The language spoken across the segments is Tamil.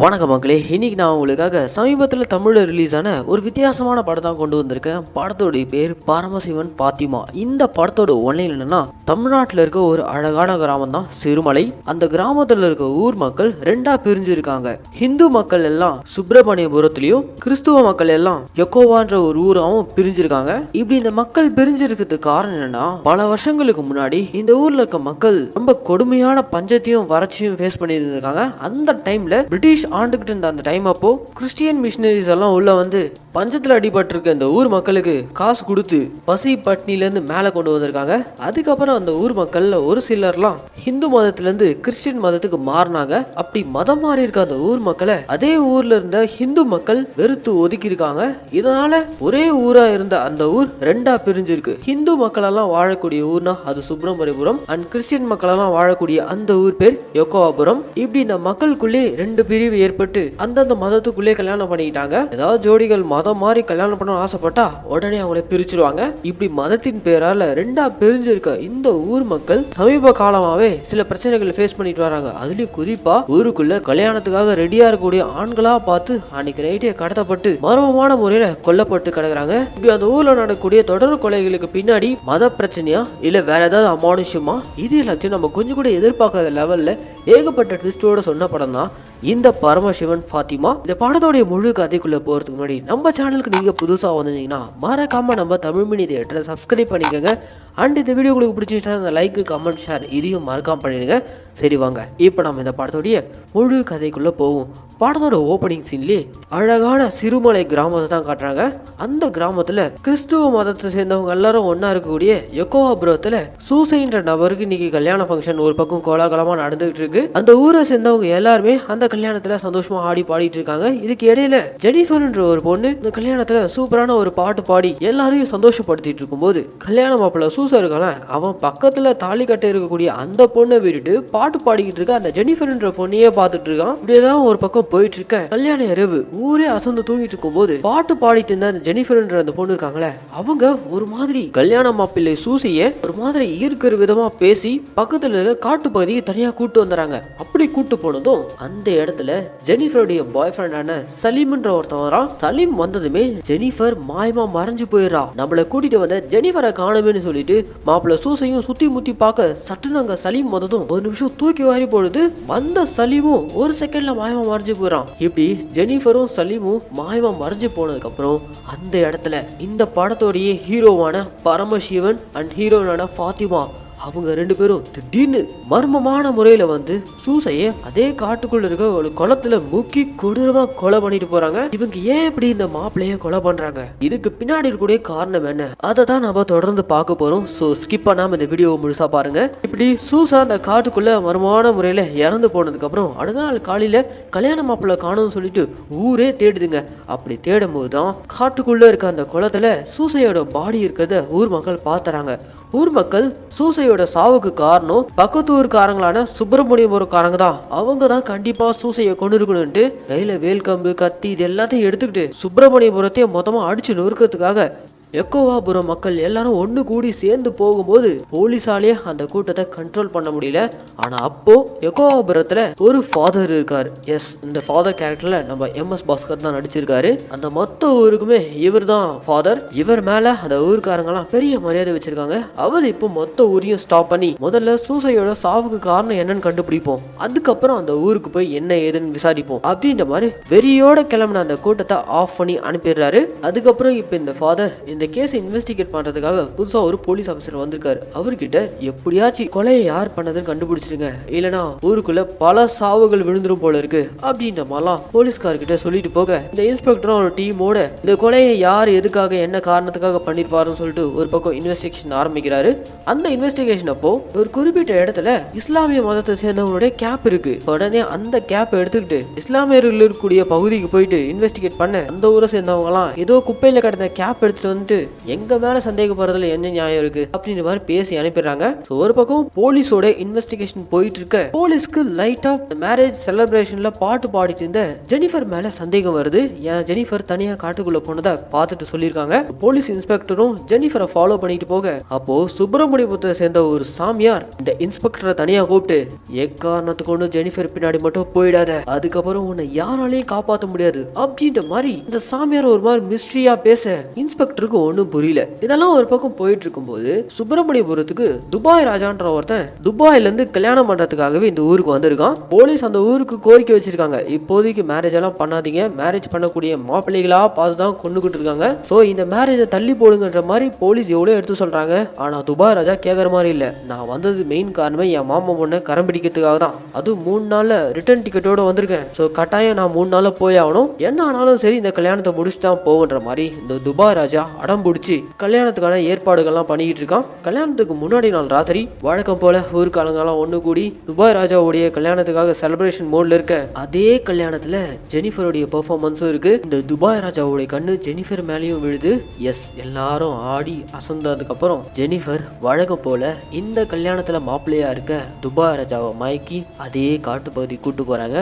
வணக்கம் மக்களே, இன்னைக்கு நான் உங்களுக்காக சமீபத்தில் தமிழில் ரிலீஸ் ஆன ஒரு வித்தியாசமான படம் தான் கொண்டு வந்திருக்கேன். படத்தோடைய பேர் பரமசிவன் பாத்திமா. இந்த படத்தோட ஒன்லைன் என்னன்னா, தமிழ்நாட்டில் இருக்க ஒரு அழகான கிராமம் தான் சிறுமலை. அந்த கிராமத்தில் இருக்க ஊர் மக்கள் ரெண்டா பிரிஞ்சு இருக்காங்க. ஹிந்து மக்கள் எல்லாம் சுப்பிரமணியபுரத்துலயும், கிறிஸ்துவ மக்கள் எல்லாம் யெகோவான்ற ஒரு ஊராவும் பிரிஞ்சிருக்காங்க. இப்படி இந்த மக்கள் பிரிஞ்சிருக்கிறதுக்கு காரணம் என்னன்னா, பல வருஷங்களுக்கு முன்னாடி இந்த ஊர்ல இருக்க மக்கள் ரொம்ப கொடுமையான பஞ்சத்தையும் வறட்சியும் ஃபேஸ் பண்ணி இருந்திருக்காங்க. அந்த டைம்ல பிரிட்டிஷ் ஆண்டுகிட்டு இருந்த அந்த டைம் அப்போ கிறிஸ்டியன் மிஷினரிஸ் எல்லாம் உள்ள வந்து பஞ்சத்தில் அடிபட்டிருக்க இந்த ஊர் மக்களுக்கு காசு கொடுத்து பசி பட்னிலேருந்து மேலே கொண்டு வந்திருக்காங்க. அதுக்கப்புறம் அந்த ஊர் மக்களில் ஒரு சிலர்லாம் ஹிந்து மதத்திலேருந்து கிறிஸ்டியன் மதத்துக்கு மாறினாங்க. அப்படி மதம் மாறி இருக்க அந்த ஊர் மக்களை அதே ஊர்ல இருந்த ஹிந்து மக்கள் வெறுத்து ஒதுக்கி இருக்காங்க. இதனால ஒரே ஊரா இருந்த அந்த ஊர் ரெண்டா பிரிஞ்சிருக்கு. ஹிந்து மக்களெல்லாம் வாழக்கூடிய ஊர்னா அது சுப்பிரமணியபுரம், அண்ட் கிறிஸ்டியன் மக்களெல்லாம் வாழக்கூடிய அந்த ஊர் பேர் யெகோவாபுரம். இப்படி இந்த மக்களுக்குள்ளே ரெண்டு பிரிவு ஏற்பட்டு அந்தந்த மதத்துக்குள்ளே கல்யாணம் பண்ணிக்கிட்டாங்க. ஏதாவது ஜோடிகள் மதம் மாதிரி கல்யாணம் பண்ண ஆசைப்பட்டா உடனே அவங்கள பிரிச்சிருவாங்க. இப்படி மதத்தின் பேரால ரெண்டா பிரிஞ்சிருக்க இந்த ஊர் மக்கள் சமீப காலமாவே சில பிரச்சனைகளை ஃபேஸ் பண்ணிட்டு வராங்க. அதுலயும் குறிப்பா ஊருக்குள்ள கல்யாணத்துக்காக ரெடியா இருக்கக்கூடிய ஆண்களா பார்த்து அன்னைக்கு நைட்டே கடத்தப்பட்டு மர்மமான முறையில கொல்லப்பட்டு கிடக்குறாங்க. இப்படி அந்த ஊர்ல நடக்கக்கூடிய தொடர் கொலைகளுக்கு பின்னாடி மத பிரச்சனையா இல்ல வேற ஏதாவது அமானுஷமா, இது எல்லாத்தையும் நம்ம கொஞ்சம் கூட எதிர்பார்க்காத லெவல்ல ஏகப்பட்ட ட்விஸ்டோட சொன்ன படம் தான் இந்த பரமசிவன் பாத்திமா. இந்த படத்தோடைய முழு கதைக்குள்ள போறதுக்கு முன்னாடி நம்ம சேனலுக்கு நீங்க புதுசா வந்தீங்கன்னா மறக்காம நம்ம தமிழ் மினி தியேட்டரை சப்ஸ்கிரைப் பண்ணிக்கோங்க. அண்ட் இந்த வீடியோ உங்களுக்கு பிடிச்சிருந்தா அந்த லைக், கமெண்ட், ஷேர் இதையும் மறக்காம பண்ணிடுங்க. சரி வாங்க இப்போ நம்ம இந்த படத்தோடைய முழு கதைக்குள்ள போவோம். படத்தோட ஓப்பனிங் சீன்லேயே அழகான சிறுமலை கிராமத்தை தான் காட்டுறாங்க. அந்த கிராமத்துல கிறிஸ்துவ மதத்தை சேர்ந்தவங்க எல்லாரும் ஒன்னா இருக்கக்கூடிய யெகோவாபுரத்துல சூசைன்ற நபருக்கு இன்னைக்கு கல்யாண ஃபங்க்ஷன் ஒரு பக்கம் கோலாகலமா நடந்துகிட்டு இருக்கு. அந்த ஊரை சேர்ந்தவங்க எல்லாருமே அந்த கல்யாணத்துல சந்தோஷமா ஆடி பாடிட்டு இருக்காங்க. இதுக்கு இடையில ஜெனிஃபர்ன்ற ஒரு பொண்ணு இந்த கல்யாணத்துல சூப்பரான ஒரு பாட்டு பாடி எல்லாரையும் சந்தோஷப்படுத்திட்டு இருக்கும்போது கல்யாண மாப்பிள்ள சூசை இருக்கான அவன் பக்கத்துல தாலி கட்ட இருக்கக்கூடிய அந்த பொண்ணை விட்டுட்டு பாட்டு பாடிக்கிட்டு இருக்க அந்த ஜெனிஃபர்ன்ற பொண்ணையே பார்த்துட்டு இருக்கான். இப்படியேதான் ஒரு பக்கம் போயிட்டு இருக்க. கல்யாண இரவு ஊரே அசந்து தூங்கிட்டு இருக்கும் போது பாட்டு பாடிட்டு இருந்த அந்த ஜெனிஃபர்ன்ற அந்த பொண்ணு இருக்காங்களே, அவங்க ஒரு மாதிரி கல்யாண மாப்பிள்ளை சூசிய ஒரு மாதிரி ஈர்க்கிற விதமா பேசி பக்கத்துல இருக்க காட்டு பகுதிக்கு தனியா கூட்டு வந்துறாங்க. அப்படி கூட்டு போனதும் அந்த இடத்துல ஜெனிஃபருடைய பாய் ஃப்ரெண்டான சலீம்ன்ற ஒருத்தன் வரான். சலீம் வந்ததுமே ஜெனிஃபர் மாயமா மறைஞ்சு போயிடுறா. நம்மளை கூட்டிட்டு வந்த ஜெனிஃபரை காணுமேன்னு சொல்லிட்டு மாப்பிள்ள சூசையும் சுத்தி முத்தி பார்க்க சட்டுன்னு அங்க சலீம் வந்ததும் ஒரு நிமிஷம் தூக்கி வாரி போடுது. வந்த சலீமும் ஒரு செகண்ட்ல மாயமா மறைஞ்சு போயிறான். இப்படி ஜெனிஃபரும் சலீமும் மாயமா மறைஞ்சு போனதுக்கு அப்புறம் அந்த இடத்துல இந்த படத்தோடைய ஹீரோவான பரமசிவன் அண்ட் ஹீரோயினான பாத்திமா அவங்க ரெண்டு பேரும் திடீர்னு மர்மமான முறையில வந்து சூசைய அதே காட்டுக்குள்ள இருக்க ஒரு குளத்துல முக்கி கொடூரமா கொலை பண்ணிட்டு போறாங்க. இவங்க ஏன் இப்படி இந்த மாப்பிள்ளைய கொலை பண்றாங்க, இதுக்கு பின்னாடி இருக்கக்கூடிய காரணம் என்ன, அதை தான் நம்ம தொடர்ந்து பார்க்க போறோம். ஸோ ஸ்கிப் பண்ணாம இந்த வீடியோவை முழுசா பாருங்க. இப்படி சூசா அந்த காட்டுக்குள்ள மர்மமான முறையில இறந்து போனதுக்கு அப்புறம் அடுத்த நாள் காலையில கல்யாண மாப்பிள்ளை காணும்னு சொல்லிட்டு ஊரே தேடுதுங்க. அப்படி தேடும் போதுதான் காட்டுக்குள்ள இருக்க அந்த குளத்துல சூசையோட பாடி இருக்கிறத ஊர் மக்கள் பாத்துறாங்க. ஊர் மக்கள் சூசையோட சாவுக்கு காரணம் பக்கத்து ஊருக்காரங்களான சுப்பிரமணியபுரக்காரங்க தான். அவங்க தான் கண்டிப்பா சூசையை கொண்டு இருக்கணும்ட்டு கையில வேல்கம்பு, கத்தி இது எல்லாத்தையும் எடுத்துக்கிட்டு சுப்பிரமணியபுரத்தையே மொத்தமா அடிச்சு நொறுக்கிறதுக்காக யெகோவாபுரம் மக்கள் எல்லாரும் ஒன்று கூடி சேர்ந்து போகும்போது போலீஸாலே அந்த கூட்டத்தை கண்ட்ரோல் பண்ண முடியல. ஆனா அப்போ யெகோவாபுரத்துல ஒரு ஃபாதர் இருக்காரு. எஸ், இந்த ஃபாதர் கேரக்டர்ல நம்ம MS பாஸ்கர் தான் நடிச்சிருக்காரு. அந்த மொத்த ஊருக்குமே இவர் தான் ஃபாதர். இவர் மேல அந்த ஊருக்காரங்கெல்லாம் பெரிய மரியாதை வச்சிருக்காங்க. அவர் இப்போ மொத்த ஊரையும் ஸ்டாப் பண்ணி முதல்ல சூசையோட சாவுக்கு காரணம் என்னன்னு கண்டுபிடிப்போம், அதுக்கப்புறம் அந்த ஊருக்கு போய் என்ன ஏதுன்னு விசாரிப்போம் அப்படின்ற மாதிரி வெறியோட கிளம்பின அந்த கூட்டத்தை ஆஃப் பண்ணி அனுப்பிடுறாரு. அதுக்கப்புறம் இப்போ இந்த ஃபாதர் இந்த கேஸை இன்வெஸ்டிகேட் பண்றதுக்காக புதுசா ஒரு போலீஸ் ஆஃபீஸர் வந்திருக்காரு. அவர்கிட்ட எப்படியாச்சும் கொலையை யார் பண்ணதுன்னு கண்டுபிடிச்சிருங்க, இல்லனா ஊருக்குள்ள பல சாவுகள் விழுந்துரும் போல இருக்கு அப்படின்ற மாதிரிலாம் போலீஸ்கார்கிட்ட சொல்லிட்டு போக இந்த இன்ஸ்பெக்டரும் ஒரு டீமோட இந்த கொலையை யார் எதுக்காக என்ன காரணத்துக்காக பண்ணிருப்பாருன்னு சொல்லிட்டு ஒரு பக்கம் இன்வெஸ்டிகேஷன் ஆரம்பிக்கிறாரு. அந்த இன்வெஸ்டிகேஷன் அப்போ ஒரு குறிப்பிட்ட இடத்துல இஸ்லாமிய மதத்தை சேர்ந்தவங்களுடைய கேப் இருக்கு. உடனே அந்த கேப் எடுத்துக்கிட்டு இஸ்லாமியர்கள் இருக்கக்கூடிய பகுதிக்கு போயிட்டு இன்வெஸ்டிகேட் பண்ண அந்த ஊரை சேர்ந்தவங்க எல்லாம் ஏதோ குப்பையில கிடந்த கேப் எடுத்துட்டு வந்து வந்துட்டு எங்க மேல சந்தேகப்படுறதுல என்ன நியாயம் இருக்கு அப்படின்ற மாதிரி பேசி அனுப்பிடுறாங்க. ஒரு பக்கம் போலீஸோட இன்வெஸ்டிகேஷன் போயிட்டு இருக்க போலீஸ்க்கு லைட்டா மேரேஜ் செலிப்ரேஷன்ல பாட்டு பாடிட்டு இருந்த ஜெனிஃபர் மேல சந்தேகம் வருது. ஏன் ஜெனிஃபர் தனியா காட்டுக்குள்ள போனதை பார்த்துட்டு சொல்லியிருக்காங்க. போலீஸ் இன்ஸ்பெக்டரும் ஜெனிஃபரை ஃபாலோ பண்ணிட்டு போக அப்போ சுப்பிரமணியபுரத்தை சேர்ந்த ஒரு சாமியார் இந்த இன்ஸ்பெக்டரை தனியா கூப்பிட்டு எக்காரணத்துக்கு ஒண்ணு ஜெனிஃபர் பின்னாடி மட்டும் போயிடாத, அதுக்கப்புறம் உன்னை யாராலையும் காப்பாற்ற முடியாது அப்படின்ற மாதிரி இந்த சாமியார் ஒரு மாதிரி மிஸ்ட்ரியா பேச இன்ஸ்பெக்டருக்கு ஒன்றும் புரியல. இதெல்லாம் ஒரு பக்கம் போயிட்டு இருக்கும்போது சுப்பிரமணியபுரத்துக்கு துபாய் ராஜான்ற ஒருத்தன் துபாயில இருந்து கல்யாணம் பண்றதுக்காகவே இந்த ஊருக்கு வந்திருக்கான். போலீஸ் அந்த ஊருக்கு கோரிக்கை வச்சிருக்காங்க, இப்போதைக்கு மேரேஜ் எல்லாம் பண்ணாதீங்க, மேரேஜ் பண்ணக்கூடிய மாப்பிள்ளைகளா பார்த்துதான் கொண்டுகிட்டு இருக்காங்க, ஸோ இந்த மேரேஜை தள்ளி போடுங்கன்ற மாதிரி போலீஸ் எவ்வளோ எடுத்து சொல்றாங்க. ஆனா துபாய் ராஜா கேட்கற மாதிரி இல்ல, நான் வந்தது மெயின் காரணமே என் மாமா பொண்ணை கரம் பிடிக்கிறதுக்காக தான், அதுவும் 3 நாள்ல ரிட்டர்ன் டிக்கெட்டோட வந்திருக்கேன், ஸோ கட்டாயம் நான் 3 நாள்ல போய் ஆகணும், என்ன ஆனாலும் சரி இந்த கல்யாணத்தை முடிச்சு தான் போகுன்ற மாதிரி இந்த துபாய் ராஜா அடம் பிடிச்சி கல்யாணத்துக்கான ஏற்பாடுகள்லாம் பண்ணிக்கிட்டு இருக்கான். கல்யாணத்துக்கு முன்னாடி நாள் ராத்திரி வழக்கம் போல ஊர்காலங்கள்லாம் ஒன்று கூடி துபாய் ராஜாவுடைய கல்யாணத்துக்காக செலிப்ரேஷன் மோட்ல இருக்க அதே கல்யாணத்துல ஜெனிஃபருடைய பெர்ஃபார்மன்ஸும் இருக்கு. இந்த துபாய் ராஜாவுடைய கண்ணு ஜெனிஃபர் மேலேயும் விழுது. எஸ், எல்லாரும் ஆடி அசந்ததுக்கு அப்புறம் ஜெனிஃபர் வழக்கம் போல இந்த கல்யாணத்துல மாப்பிள்ளையா இருக்க துபாய் ராஜாவை மயக்கி அதே காட்டு பகுதி கூட்டு போறாங்க.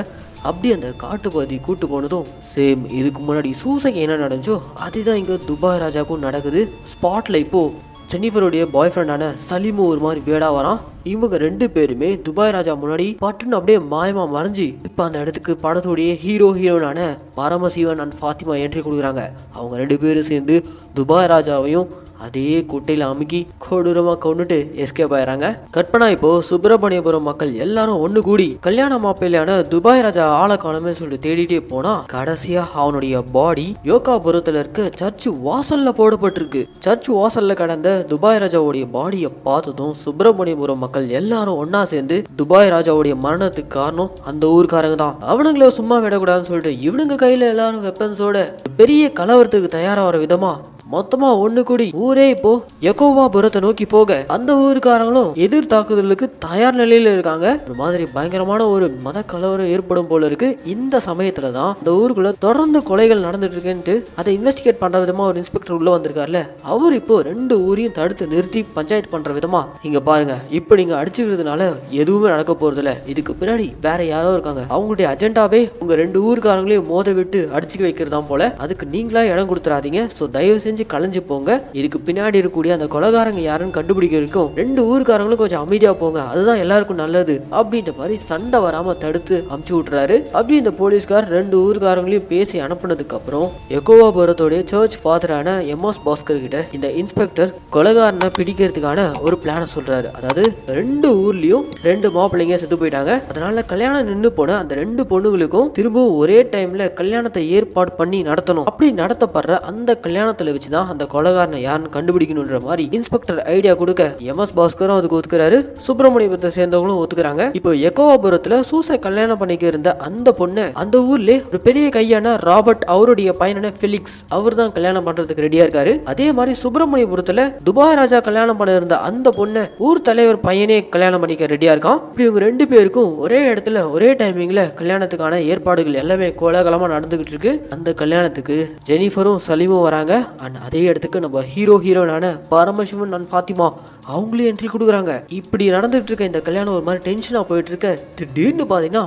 அப்படி அந்த காட்டு பகுதி கூட்டு போனதும் சேம் இதுக்கு முன்னாடி சூசைக்கு என்ன நடந்துச்சோ அதுதான் இங்கே துபாய் ராஜாவுக்கும் நடக்குது. ஸ்பாட்ல இப்போ ஜெனிஃபருடைய பாய் ஃப்ரெண்டான சலீமு ஒரு மாதிரி வேடா வரான். இவங்க 2 பேருமே துபாய் ராஜா முன்னாடி பட்டுன்னு அப்படியே மாயமா மறைஞ்சி இப்போ அந்த இடத்துக்கு படத்துடைய ஹீரோயினான பரமசிவன் அண்ட் ஃபாத்திமா என்ட்ரி கொடுக்குறாங்க. அவங்க 2 பேரும் சேர்ந்து துபாய் ராஜாவையும் அதே குட்டையில அமுக்கி கொடூரமா கொண்டுட்டு எஸ்கேப் ஆயிடுறாங்க. கற்பனா இப்போ சுப்பிரமணியபுரம் மக்கள் எல்லாரும் ஒண்ணு கூடி கல்யாண மாப்பிள்ளையான துபாய் ராஜா ஆளை காணமே சொல்லிட்டு தேடிட்டே போனா கடைசியா அவனுடைய பாடி யோகாபுரத்துல இருக்க சர்ச் வாசல்ல போடப்பட்டிருக்கு. சர்ச் வாசல்ல கடந்த துபாய் ராஜாவுடைய பாடியை பார்த்ததும் சுப்பிரமணியபுரம் மக்கள் எல்லாரும் ஒன்னா சேர்ந்து துபாய் ராஜாவுடைய மரணத்துக்கு காரணம் அந்த ஊருக்காரங்க தான், அவனுங்கள சும்மா விடக்கூடாதுன்னு சொல்லிட்டு இவனுங்க கையில எல்லாரும் வெப்பன்ஸோட பெரிய கலவரத்துக்கு தயாராகிற விதமா மொத்தமா ஒண்ணு கூடி ஊரே இப்போ யெகோவாபுரத்தை நோக்கி போக அந்த ஊருக்காரங்களும் எதிர் தாக்குதலுக்கு தயார் நிலையில இருக்காங்க. ஒரு மாதிரி பயங்கரமான ஒரு மத கலவரம் ஏற்படும் போல இருக்கு. இந்த சமயத்துல தான் இந்த ஊருக்குள்ள தொடர்ந்து கொலைகள் நடந்துட்டு இருக்குன்ட்டு அதை இன்வெஸ்டிகேட் பண்ற விதமா ஒரு இன்ஸ்பெக்டர் உள்ள வந்திருக்காருல, அவர் இப்போ 2 ஊரையும் தடுத்து நிறுத்தி பஞ்சாயத்து பண்ற விதமா இங்க பாருங்க, இப்ப நீங்க அடிச்சுக்கிறதுனால எதுவுமே நடக்க போறது இல்ல, இதுக்கு பின்னாடி வேற யாரோ இருக்காங்க, அவங்களுடைய அஜெண்டாவே உங்க 2 ஊருக்காரங்களையும் மோத விட்டு அடிச்சுக்க வைக்கிறதா போல, அதுக்கு நீங்களா இடம் கொடுத்துறாதீங்க, ஸோ தயவு செஞ்சு கலைஞ்சு போங்க, இதுக்கு பின்னாடி இருக்கக்கூடிய அந்த கொலைகாரங்க யாருன்னு கண்டுபிடிக்க வரைக்கும் 2 ஊருக்காரங்களும் கொஞ்சம் அமைதியா போங்க, அதுதான் எல்லாருக்கும் நல்லது அப்படின்ற மாதிரி சண்டை வராம தடுத்து அமுச்சு விட்டுறாரு. அப்படி இந்த போலீஸ்கார் 2 ஊருக்காரங்களையும் பேசி அனுப்புனதுக்கு அப்புறம் யெகோவாபுரத்தோடைய சர்ச் ஃபாதரான எம்எஸ் பாஸ்கர் கிட்ட இந்த இன்ஸ்பெக்டர் கொலைகாரனை பிடிக்கிறதுக்கான ஒரு பிளான சொல்றாரு. அதாவது 2 ஊர்லயும் 2 மாப்பிள்ளைங்க செத்து போயிட்டாங்க, அதனால கல்யாணம் நின்று போன அந்த 2 பொண்ணுங்களுக்கும் திரும்பவும் ஒரே டைம்ல கல்யாணத்தை ஏற்பாடு பண்ணி நடத்தணும். அப்படி நடத்தப்படுற அந்த கல்யாணத்துல வச்சு தான் அந்த கொலைகாரனை யாருன்னு கண்டுபிடிக்கணும்ன்ற மாதிரி இன்ஸ்பெக்டர் ஐடியா கொடுக்க எம்எஸ் பாஸ்கரும் அதுக்கு ஒத்துக்கிறாரு. சுப்பிரமணியபுரத்தை சேர்ந்தவங்களும் ஒத்துக்கிறாங்க. இப்போ யெகோவாபுரத்துல சூசை கல்யாணம் பண்ணிக்க இருந்த அந்த பொண்ணு அந்த ஊர்ல ஒரு பெரிய கையான ராபர்ட் அவருடைய பையனான ஃபெலிக்ஸ் அவர் தான் கல்யாணம் பண்றதுக்கு ரெடியா இருக்காரு. அதே மாதிரி சுப்பிரமணியபுரத்துல துபாய் ராஜா கல்யாணம் பண்ண இருந்த அந்த பொண்ணு ஊர் தலைவர் பையனே கல்யாணம் பண்ணிக்க ரெடியா இருக்கான். இப்படி இவங்க 2 பேருக்கும் ஒரே இடத்துல ஒரே டைமிங்ல கல்யாணத்துக்கான ஏற்பாடுகள் எல்லாமே கோலாகலமா நடந்துகிட்டு இருக்கு. அந்த கல்யாணத்துக்கு ஜெனிஃபரும் சலீமும் வராங்க. அதே இடத்துக்கு நம்ம ஹீரோயினான பரமசிவன் அண்ட் ஃபாத்திமா அவங்களே என்ட்ரி கொடுக்குறாங்க. இப்படி நடந்துட்டு இருக்க இந்த கல்யாணம் ஒரு மாதிரி டென்ஷனா போயிட்டு இருக்க திடீர்னு பாத்தீங்கன்னா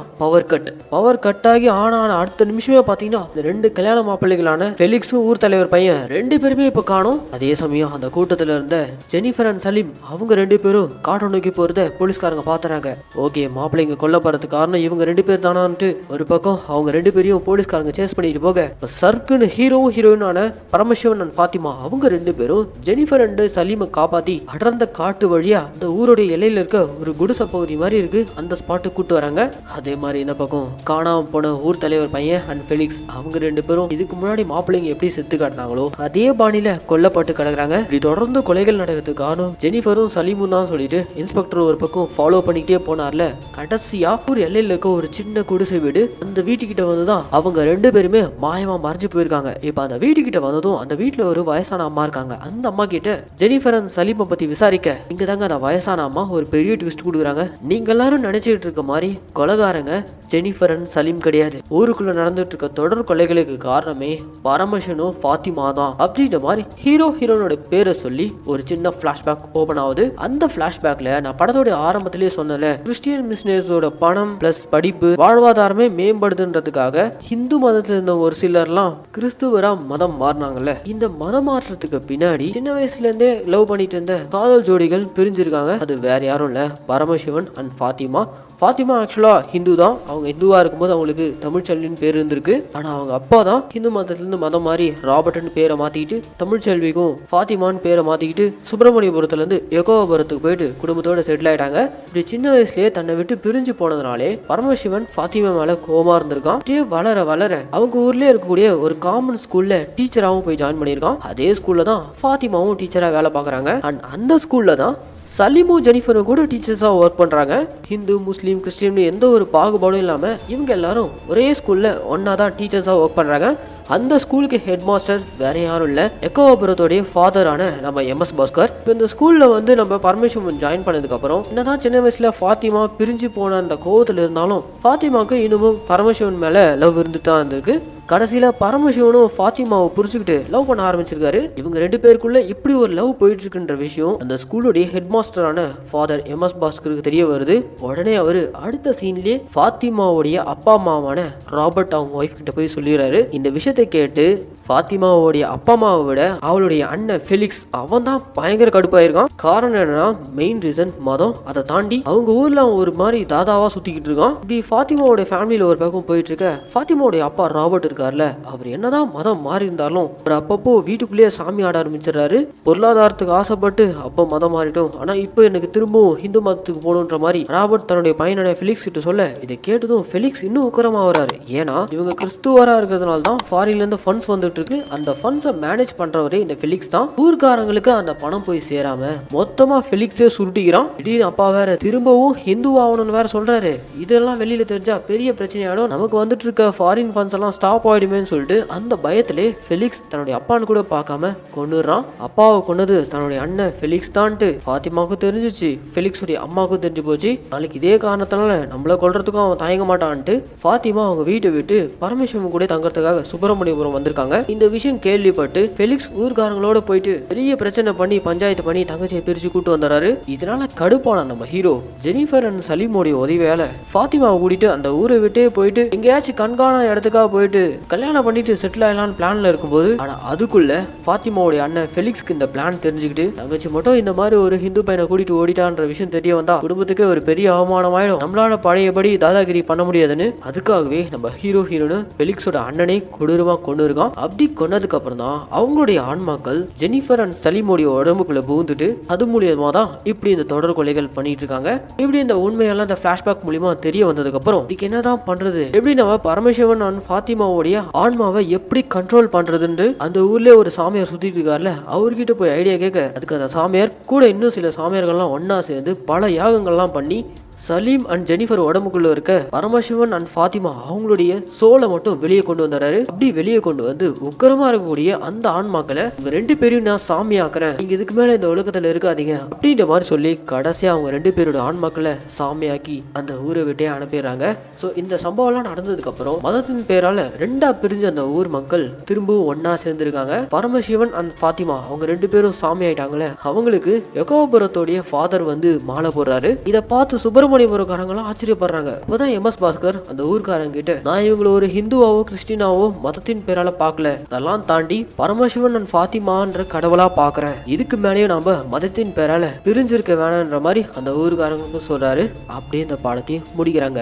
பவர் கட் ஆகி ஆன அடுத்த நிமிஷமே பாத்தீங்கன்னா இந்த 2 கல்யாண மாப்பிள்ளைகளான ஃபெலிக்ஸும் ஊர் தலைவர் பையன் 2 பேருமே இப்ப காணும். அதே சமயம் அந்த கூட்டத்துல இருந்த ஜெனிஃபர் அண்ட் சலீம் அவங்க 2 பேரும் காட்டை நோக்கி போறத போலீஸ்காரங்க பாத்துறாங்க. ஓகே, மாப்பிள்ளைங்க கொல்லப்படுறதுக்கு காரணம் இவங்க 2 பேர் தானான்ட்டு ஒரு பக்கம் அவங்க 2 பேரையும் போலீஸ்காரங்க சேஸ் பண்ணிட்டு போக சர்க்குன்னு ஹீரோயினான பரமசிவன் அண்ட் ஃபாத்திமா அவங்க 2 பேரும் ஜெனிஃபர் அண்ட் சலீமை காப்பாத்தி அடர்ந்த காட்டு வழியா இந்த ஊருடைய எல்லையில இருக்க ஒரு குடிசை பகுதி மாதிரி இருக்கு அந்த ஸ்பாட்டு கூட்டு வராங்க. அதே மாதிரி இந்த பக்கம் காணாம போன ஊர் தலைவர் பையன் அண்ட் ஃபெலிக்ஸ் அவங்க 2 பேரும் இதுக்கு முன்னாடி மாப்பிள்ளைங்க எப்படி செத்து காட்டினாங்களோ அதே பாணியில கொல்லப்பட்டு கிடக்குறாங்க. இப்படி தொடர்ந்து கொலைகள் நடக்கிறதுக்கு காரணம் ஜெனிஃபரும் சலீமும் தான் சொல்லிட்டு இன்ஸ்பெக்டர் ஒரு பக்கம் ஃபாலோ பண்ணிக்கிட்டே போனார்ல. கடைசியா ஒரு எல்லையில இருக்க ஒரு சின்ன குடிசை வீடு அந்த வீட்டுக்கிட்ட வந்துதான் அவங்க 2 பேருமே மாயமா மறைஞ்சு போயிருக்காங்க. இப்ப அந்த வீட்டுக்கிட்ட வந்ததும் அந்த வீட்டுல ஒரு வயசான அம்மா இருக்காங்க. அந்த அம்மா கிட்ட ஜெனிஃபர் அண்ட் சலீமை பத்தி விசாரிக்க விசாரிக்க இங்க தாங்க அந்த வயசான அம்மா ஒரு பெரிய ட்விஸ்ட் கொடுக்குறாங்க. நீங்க எல்லாரும் நினைச்சிட்டு இருக்க மாதிரி கொலைகாரங்க ஜெனிஃபர் அண்ட் சலீம் கிடையாது. ஊருக்குள்ள நடந்துட்டு இருக்க தொடர் கொலைகளுக்கு காரணமே பரமசிவனும் ஃபாத்திமா தான் அப்படின்ற மாதிரி ஹீரோனோட பேரை சொல்லி ஒரு சின்ன பிளாஷ்பேக் ஓபன் ஆகுது. அந்த பிளாஷ்பேக்ல நான் படத்தோட ஆரம்பத்திலேயே சொன்னல, கிறிஸ்டியன் மிஷனரிஸோட பணம் பிளஸ் படிப்பு வாழ்வாதாரமே மேம்படுதுன்றதுக்காக ஹிந்து மதத்துல இருந்த ஒரு சிலர்லாம் கிறிஸ்துவரா மதம் மாறினாங்கல்ல. இந்த மதம் மாற்றத்துக்கு பின்னாடி சின்ன வயசுல இருந்தே லவ் பண்ணிட்டு இருந்த காதல் ஜோடிகள் பிரிஞ்சிருக்காங்க. அது வேற யாரும் இல்ல, பரமசிவன் அண்ட் ஃபாத்திமா. ஃபாத்திமா ஆக்சுவலா ஹிந்து தான். அவங்க ஹிந்துவா இருக்கும்போது அவங்களுக்கு தமிழ்ச்செல்வின்னு பேர் இருந்திருக்கு. ஆனா அவங்க அப்பா தான் ஹிந்து மதத்திலிருந்து மதம் மாறி ராபர்ட்னு பேரை மாத்திக்கிட்டு தமிழ்ச்செல்விக்கும் ஃபாத்திமான்னு பேரை மாத்திக்கிட்டு சுப்பிரமணியபுரத்துல இருந்து யகோபுரத்துக்கு போயிட்டு குடும்பத்தோட செட்டில் ஆயிட்டாங்க. இப்படி சின்ன வயசுலயே தன்னை விட்டு பிரிஞ்சு போனதுனாலே பரமசிவன் ஃபாத்திமா மேல கோமா இருந்திருக்கான். அப்படியே வளர வளர அவங்க ஊர்லயே இருக்கக்கூடிய ஒரு காமன் ஸ்கூல்ல டீச்சராகவும் போய் ஜாயின் பண்ணியிருக்கான். அதே ஸ்கூல்ல தான் ஃபாத்திமாவும் டீச்சரா வேலை பார்க்குறாங்க. அண்ட் அந்த ஸ்கூல்ல தான் சலீமும் ஜெனிஃபரும் கூட டீச்சர்ஸாக ஒர்க் பண்ணுறாங்க. ஹிந்து முஸ்லீம் கிறிஸ்டின் எந்த ஒரு பாகுபாடும் இல்லாமல் இவங்க எல்லாரும் ஒரே ஸ்கூலில் ஒன்றா தான் டீச்சர்ஸாக ஒர்க் பண்ணுறாங்க. அந்த ஸ்கூலுக்கு ஹெட் மாஸ்டர் வேற யாரும் இல்லை, எக்கோபுரத்தோடைய ஃபாதரான நம்ம MS பாஸ்கர். இப்போ இந்த ஸ்கூலில் வந்து நம்ம பர்மிஷன் ஜாயின் பண்ணதுக்கப்புறம் என்னதான் சின்ன வயசில் ஃபாத்திமா பிரிஞ்சு போன அந்த கோவத்தில் இருந்தாலும் ஃபாத்திமாவுக்கு இன்னமும் பரமசிவன் மேலே லவ் இருந்துட்டு தான் இருந்திருக்கு. கடைசியில் பரமசிவனும் ஃபாத்திமாவை புரிச்சுக்கிட்டு லவ் பண்ண ஆரம்பிச்சிருக்காரு. இவங்க 2 பேருக்குள்ள இப்படி ஒரு லவ் போயிட்டு இருக்குன்ற விஷயம் அந்த ஸ்கூலுடைய ஹெட் மாஸ்டரான ஃபாதர் MS பாஸ்கருக்கு தெரிய வருது. உடனே அவரு அடுத்த சீன்லயே ஃபாத்திமாவுடைய அப்பா அம்மாவான ராபர்ட் அவங்க ஒய்ஃப் கிட்ட போய் சொல்லிடுறாரு. இந்த விஷயத்தை கேட்டு ஃபாத்திமாவோடைய அப்பா அம்மாவை விட அவளுடைய அண்ணன் ஃபெலிக்ஸ் அவன் தான் பயங்கர கடுப்பாயிருக்கான். காரணம் என்னன்னா மெயின் ரீசன் மதம். அதை தாண்டி அவங்க ஊர்ல அவன் ஒரு மாதிரி தாதாவா சுத்திக்கிட்டு இருக்கான். இப்படி ஃபாத்திமாவோட ஃபேமிலியில ஒரு பக்கம் போயிட்டு இருக்க ஃபாத்திமாவோடைய அப்பா ராபர்ட் இருக்கார்ல, அவர் என்னதான் மதம் மாறி இருந்தாலும் அவர் அப்பப்போ வீட்டுக்குள்ளேயே சாமி ஆட ஆரம்பிச்சிடறாரு. பொருளாதாரத்துக்கு ஆசைப்பட்டு அப்போ மதம் மாறிட்டோம், ஆனா இப்போ எனக்கு திரும்பவும் ஹிந்து மதத்துக்கு போகணுன்ற மாதிரி ராபர்ட் தன்னுடைய பையனான ஃபெலிக்ஸ் கிட்ட சொல்ல, இதை கேட்டதும் ஃபெலிக்ஸ் இன்னும் உக்கரமா வராரு. ஏன்னா இவங்க கிறிஸ்துவரா இருக்கிறதுனால தான் ஃபாரின்ல இருந்து ஃபண்ட்ஸ் வந்துட்டு இருக்கு. அந்த ஃபண்ட்ஸை மேனேஜ் பண்றவரே இந்த ஃபெலிக்ஸ் தான். ஊர்காரங்களுக்கு அந்த பணம் போய் சேராம மொத்தமா ஃபெலிக்ஸே சுருட்டிக்கிறான். திடீர்னு அப்பா வேற திரும்பவும் ஹிந்து ஆகணும்னு வேற சொல்றாரு. இதெல்லாம் வெளியில தெரிஞ்சா பெரிய பிரச்சனையாடும், நமக்கு வந்துட்டு இருக்க ஃபாரின் ஃபண்ட்ஸ் எல்லாம் ஸ்டாப் ஆயிடுமேன்னு சொல்லிட்டு அந்த பயத்திலே ஃபெலிக்ஸ் தன்னுடைய அப்பான்னு கூட பார்க்காம கொன்னுறான். அப்பாவை கொன்னது தன்னுடைய அண்ணன் ஃபெலிக்ஸ் தான்ட்டு ஃபாத்திமாவுக்கும் தெரிஞ்சிச்சு, ஃபெலிக்ஸுடைய அம்மாவுக்கும் தெரிஞ்சு போச்சு. நாளைக்கு இதே காரணத்தினால நம்மள கொல்றதுக்கும் அவன் தயங்க மாட்டான்ட்டு ஃபாத்திமா அவங்க வீட்டை விட்டு பரமேஸ்வரன் கூட தங்கறதுக்காக சுப்பிரமணியபுரம் வந்திருக்காங்க. இந்த விஷயம் கேள்விப்பட்டு ஃபெலிக்ஸ் ஊர்காரங்களோட போயிட்டு பெரிய பிரச்சனை பண்ணி பஞ்சாயத்து பண்ணி தங்கச்சியை பிரிச்சு கூட்டு வந்துறாரு. இதனால கடுப்பான நம்ம ஹீரோ ஜெனிஃபர் அண்ட் சலீமோடைய உதவியால ஃபாத்திமாவை கூட்டிட்டு அந்த ஊரை விட்டே போயிட்டு எங்கேயாச்சும் கண்காண இடத்துக்காக போயிட்டு கல்யாணம் பண்ணிட்டு செட்டில் ஆகலான்னு பிளான்ல இருக்கும்போது, ஆனா அதுக்குள்ள ஃபாத்திமாவுடைய அண்ணன் ஃபெலிக்ஸ்க்கு இந்த பிளான் தெரிஞ்சுக்கிட்டு தங்கச்சி மட்டும் இந்த மாதிரி ஒரு ஹிந்து பையனை கூட்டிட்டு ஓடிட்டான்ற விஷயம் தெரிய வந்தா குடும்பத்துக்கு ஒரு பெரிய அவமானம் ஆயிடும், நம்மளால பழையபடி தாதாகிரி பண்ண முடியாதுன்னு அதுக்காகவே நம்ம ஹீரோனு ஃபெலிக்ஸோட அண்ணனை கொடூரமா கொண்டு இருக்கான். அப்படி கொன்னதுக்கு அப்புறம் தான் அவங்களுடைய ஆன்மாக்கள் ஜெனிஃபர் அண்ட் சலீமோடைய உடம்புக்குள்ள புகுந்துட்டு அது மூலியமா தான் இப்படி இந்த தொடர் கொலைகள் பண்ணிட்டு இருக்காங்க. இப்படி இந்த உண்மையெல்லாம் இந்த பிளாஷ்பேக் மூலியமா தெரிய வந்ததுக்கு அப்புறம் இதுக்கு என்னதான் பண்றது, எப்படி நம்ம பரமேஸ்வரன் அண்ட் ஃபாத்திமாவுடைய ஆன்மாவை எப்படி கண்ட்ரோல் பண்றதுன்னு அந்த ஊர்ல ஒரு சாமியார் சுத்திட்டு இருக்காருல, அவர்கிட்ட போய் ஐடியா கேட்க அதுக்கு அந்த சாமியார் கூட இன்னும் சில சாமியார்கள்லாம் ஒன்னா சேர்ந்து பல யாகங்கள்லாம் பண்ணி சலீம் அண்ட் ஜெனிஃபர் உடம்புக்குள்ள இருக்க பரமசிவன் அண்ட் ஃபாத்திமா அவங்களுடைய சோலை மட்டும் வெளியே கொண்டு வந்துறாரு. அப்படி வெளியே கொண்டு வந்து உக்கரமா இருக்கக்கூடிய அந்த ஆன்மாக்களை உங்க 2 பேரையும் நான் சாமி ஆக்குறேன், நீங்க இதுக்கு மேல இந்த உலகத்துல இருக்காதீங்க அப்படின்ற மாதிரி சொல்லி கடைசியா அவங்க 2 பேரோட ஆன்மாக்களை சாமியாக்கி அந்த ஊரை விட்டே அனுப்பிடுறாங்க. ஸோ இந்த சம்பவம்லாம் நடந்ததுக்கு அப்புறம் மதத்தின் பேரால 2ஆ பிரிஞ்ச அந்த ஊர் மக்கள் திரும்பவும் ஒன்னா சேர்ந்திருக்காங்க. பரமசிவன் அண்ட் ஃபாத்திமா அவங்க 2 பேரும் சாமி ஆயிட்டாங்களே, அவங்களுக்கு யகோபுரத்தோடைய ஃபாதர் வந்து மாலை போடுறாரு. இதை பார்த்து சுப்பிரமணியபுரக்காரங்களாம் ஆச்சரியப்படுறாங்க. இப்போதான் MS பாஸ்கர் அந்த ஊர்காரங்க கிட்ட, நான் இவங்களை ஒரு ஹிந்துவாவோ கிறிஸ்டினாவோ மதத்தின் பேரால பார்க்கல, அதெல்லாம் தாண்டி பரமசிவன் அண்ட் ஃபாத்திமான்ற கடவுளா பாக்குறேன், இதுக்கு மேலேயே நாம மதத்தின் பேரால பிரிஞ்சிருக்க வேணான்ற மாதிரி அந்த ஊர்காரங்க சொல்றாரு. அப்படியே இந்த பாடத்தையும் முடிக்கிறாங்க.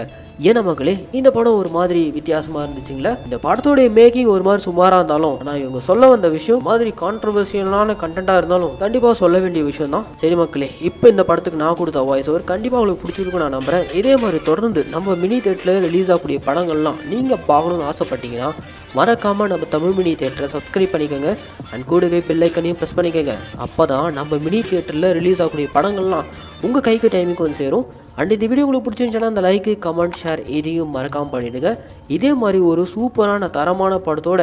ஏன்னா மக்களே, இந்த படம் ஒரு மாதிரி வித்தியாசமா இருந்துச்சுங்களா. இந்த படத்தோடைய மேக்கிங் ஒரு மாதிரி சுமாரா இருந்தாலும் ஆனா இவங்க சொல்ல வந்த விஷயம் மாதிரி கான்ட்ரவர்சியலான கண்டென்ட்டா இருந்தாலும் கண்டிப்பா சொல்ல வேண்டிய விஷயம் தான். சரி மக்களே, இப்போ இந்த படத்துக்கு நான் கொடுத்த வாய்ஸ் ஓவர் கண்டிப்பா உங்களுக்கு பிடிச்சிருக்கும் நான் நம்புறேன். இதே மாதிரி தொடர்ந்து நம்ம மினி தியேட்டர்ல ரிலீஸ் ஆகக்கூடிய படங்கள்லாம் நீங்க பார்க்கணும்னு ஆசைப்பட்டீங்கன்னா மறக்காம நம்ம தமிழ் மினி தியேட்டரை சப்ஸ்கிரைப் பண்ணிக்கோங்க. அண்ட் கூடவே பெல் ஐக்கனையும் ப்ரெஸ் பண்ணிக்கோங்க. அப்பதான் நம்ம மினி தியேட்டர்ல ரிலீஸ் ஆகக்கூடிய படங்கள்லாம் உங்க கைக்கு டைமுக்கு வந்து சேரும். அண்ட் இந்த வீடியோ உங்களுக்கு பிடிச்சிருந்துச்சுன்னா அந்த லைக்கு கமெண்ட் ஷேர் எதையும் மறக்காமல் பண்ணிவிடுங்க. இதே மாதிரி ஒரு சூப்பரான தரமான படத்தோட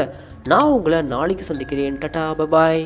நான் உங்களை நாளைக்கு சந்திக்கிறேன். Tata, bye bye.